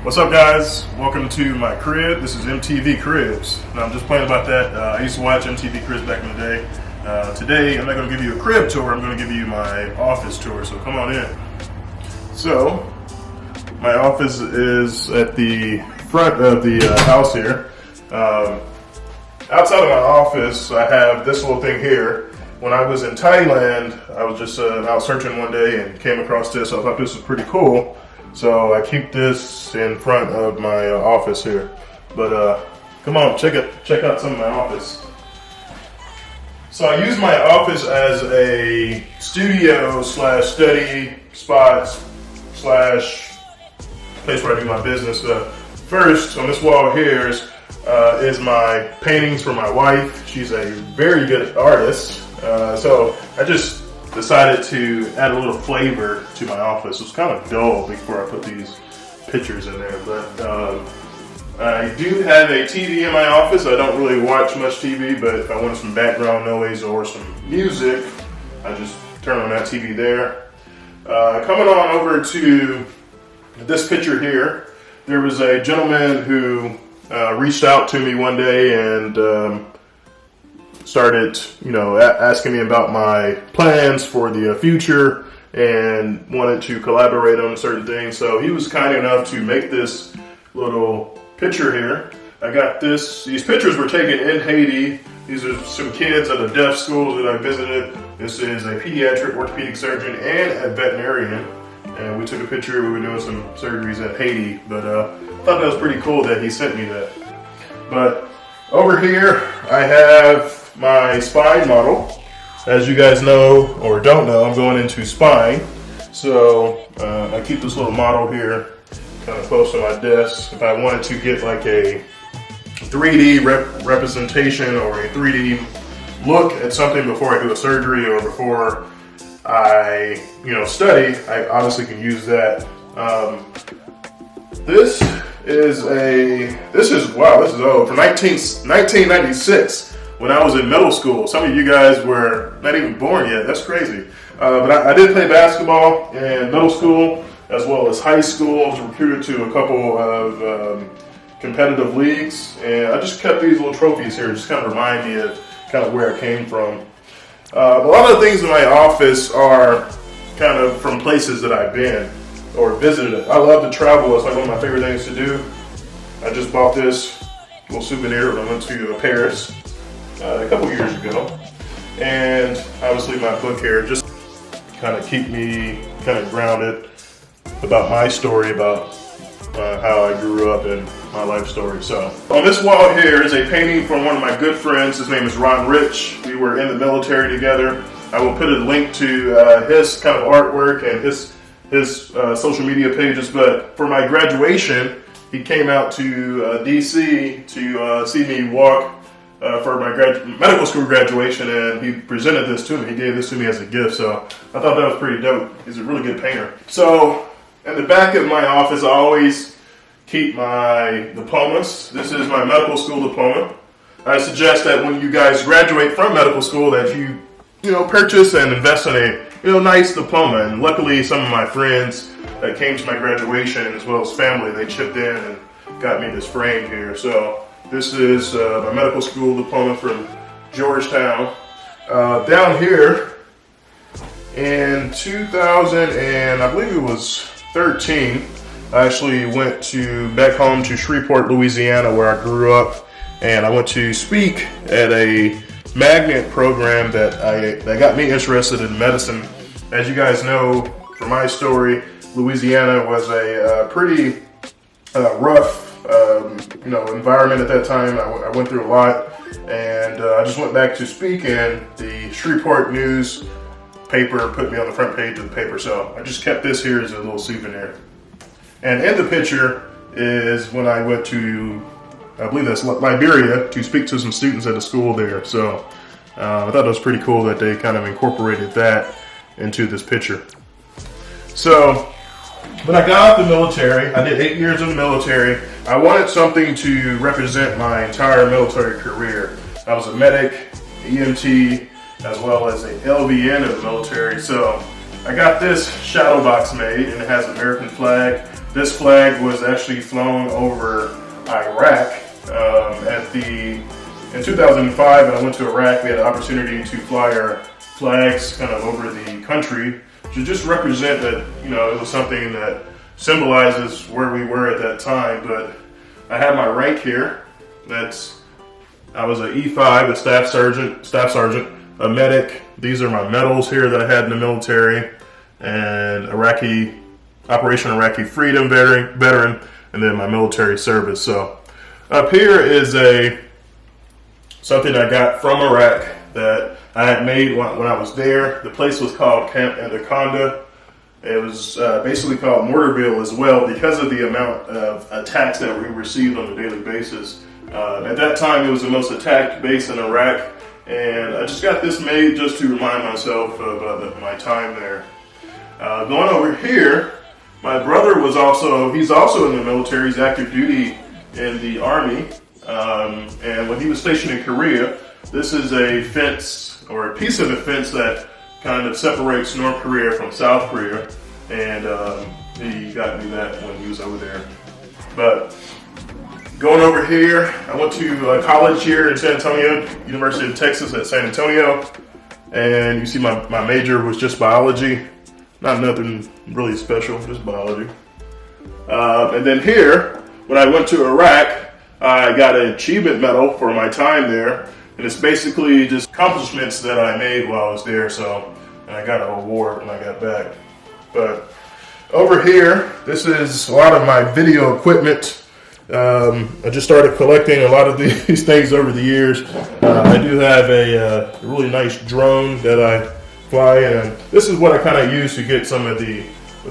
What's up, guys? Welcome to my crib. This is MTV Cribs. Now, I'm just playing about that. I used to watch MTV Cribs back in the day. Today, I'm not going to give you a crib tour. I'm going to give you my office tour, so come on in. So, my office is at the front of the house here. Outside of my office, I have this little thing here. When I was in Thailand, I was just out searching one day and came across this. I thought this was pretty cool. So I keep this in front of my office here. But come on, check out some of my office. So I use my office as a studio slash study spot slash place where I do my business. First, on this wall here is my paintings for my wife. She's a very good artist. So I just decided to add a little flavor to my office. It was kind of dull before I put these pictures in there, but I do have a TV in my office. I don't really watch much TV, but if I wanted some background noise or some music, I just turn on that TV there. Coming on over to this picture here, there was a gentleman who reached out to me one day and started, asking me about my plans for the future and wanted to collaborate on certain things. So he was kind enough to make this little picture here. I got this. These pictures were taken in Haiti. These are some kids at a deaf school that I visited. This is a pediatric orthopedic surgeon and a veterinarian. And we took a picture. We were doing some surgeries at Haiti. But I thought that was pretty cool that he sent me that. But over here, I have my spine model. As you guys know or don't know, I'm going into spine. So I keep this little model here kind of close to my desk. If I wanted to get like a 3D representation or a 3D look at something before I do a surgery or before I study, I obviously can use that. This is old, from 1996. When I was in middle school. Some of you guys were not even born yet. That's crazy. But I did play basketball in middle school as well as high school. I was recruited to a couple of competitive leagues. And I just kept these little trophies here, just kind of remind me of kind of where I came from. A lot of the things in my office are kind of from places that I've been or visited. I love to travel. It's like one of my favorite things to do. I just bought this little souvenir when I went to Paris a couple years ago, and obviously my book here just kind of keep me kind of grounded about my story, about how I grew up and my life story. So on this wall here is a painting from one of my good friends. His name is Ron Rich. We were in the military together. I will put a link to his kind of artwork and his social media pages. But for my graduation, he came out to DC to see me walk for my medical school graduation, and he presented this to me. He gave this to me as a gift, so I thought that was pretty dope. He's a really good painter. So in the back of my office, I always keep my diplomas. This is my medical school diploma. I suggest that when you guys graduate from medical school that you purchase and invest in a nice diploma. And luckily, some of my friends that came to my graduation, as well as family, they chipped in and got me this frame here. So this is my medical school diploma from Georgetown. Down here in 2000 and I believe it was 13, I actually went back home to Shreveport, Louisiana, where I grew up, and I went to speak at a magnet program that got me interested in medicine. As you guys know from my story, Louisiana was a pretty rough environment at that time. I went through a lot, and I just went back to speak, and the Shreveport News paper put me on the front page of the paper. So I just kept this here as a little souvenir. And in the picture is when I went to, I believe that's Liberia, to speak to some students at the school there. So I thought it was pretty cool that they kind of incorporated that into this picture. So when I got out of the military, I did 8 years in the military. I wanted something to represent my entire military career. I was a medic, EMT, as well as a LVN in the military. So I got this shadow box made, and it has an American flag This flag was actually flown over Iraq in 2005. When I went to Iraq, we had the opportunity to fly our flags kind of over the country to just represent that, you know, it was something that symbolizes where we were at that time. But I have my rank here. I was an E5, a staff sergeant, a medic. These are my medals here that I had in the military, and Operation Iraqi Freedom veteran, and then my military service. So up here is something I got from Iraq that I had made when I was there. The place was called Camp Anaconda. It was basically called Mortarville as well because of the amount of attacks that we received on a daily basis. At that time, it was the most attacked base in Iraq, and I just got this made just to remind myself of my time there. Going over here, my brother he's also in the military. He's active duty in the Army, and when he was stationed in Korea, this is a fence, or a piece of a fence that kind of separates North Korea from South Korea, and he got me that when he was over there. But going over here, I went to college here in San Antonio, University of Texas at San Antonio, and you see my major was just biology. Not nothing really special, just biology. And then here, when I went to Iraq, I got an achievement medal for my time there, and it's basically just accomplishments that I made while I was there. And I got an award when I got back. But over here, this is a lot of my video equipment. I just started collecting a lot of these things over the years. I do have a really nice drone that I fly, and this is what I kind of use to get some of the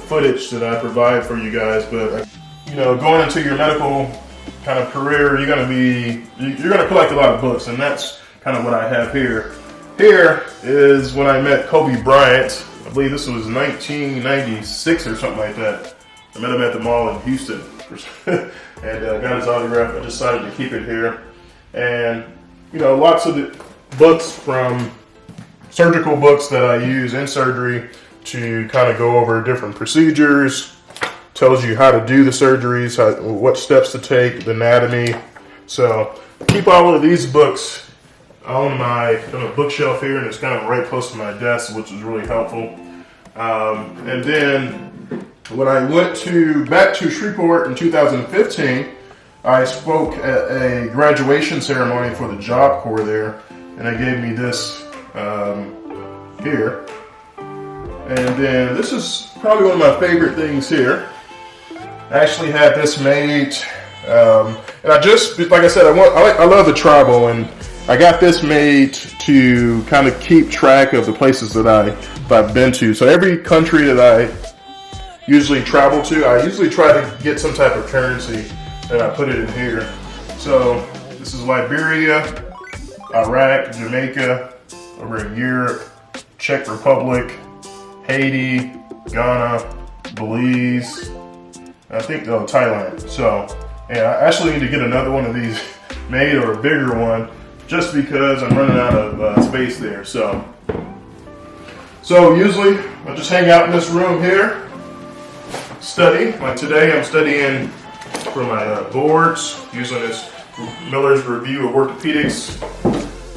footage that I provide for you guys. But you know, going into your medical kind of career, you're gonna collect a lot of books, and that's kind of what I have here. Here is when I met Kobe Bryant. I believe this was 1996 or something like that. I met him at the mall in Houston and got his autograph. I decided to keep it here. And you know, lots of the books, from surgical books that I use in surgery to kind of go over different procedures, tells you how to do the surgeries, what steps to take, the anatomy. So I keep all of these books on my bookshelf here, and it's kind of right close to my desk, which is really helpful. And then when I went back to Shreveport in 2015, I spoke at a graduation ceremony for the Job Corps there, and they gave me this here. And then this is probably one of my favorite things here. I actually had this made, and I just, like I said, I love the travel, and I got this made to kind of keep track of the places that I've been to. So every country that I usually travel to, I usually try to get some type of currency, and I put it in here. So this is Liberia, Iraq, Jamaica, over in Europe, Czech Republic, Haiti, Ghana, Belize, I think Thailand. So, and I actually need to get another one of these made, or a bigger one, just because I'm running out of space there. So usually I just hang out in this room here, study. Like today, I'm studying for my boards using this Miller's Review of Orthopedics.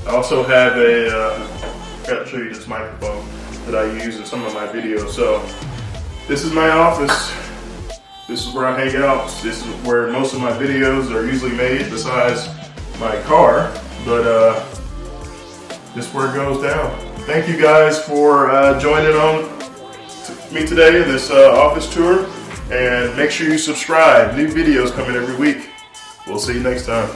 I also have I've got to show you this microphone that I use in some of my videos. So this is my office. This is where I hang out. This is where most of my videos are usually made, besides my car. But this is where it goes down. Thank you guys for joining on me today in this office tour. And make sure you subscribe. New videos coming every week. We'll see you next time.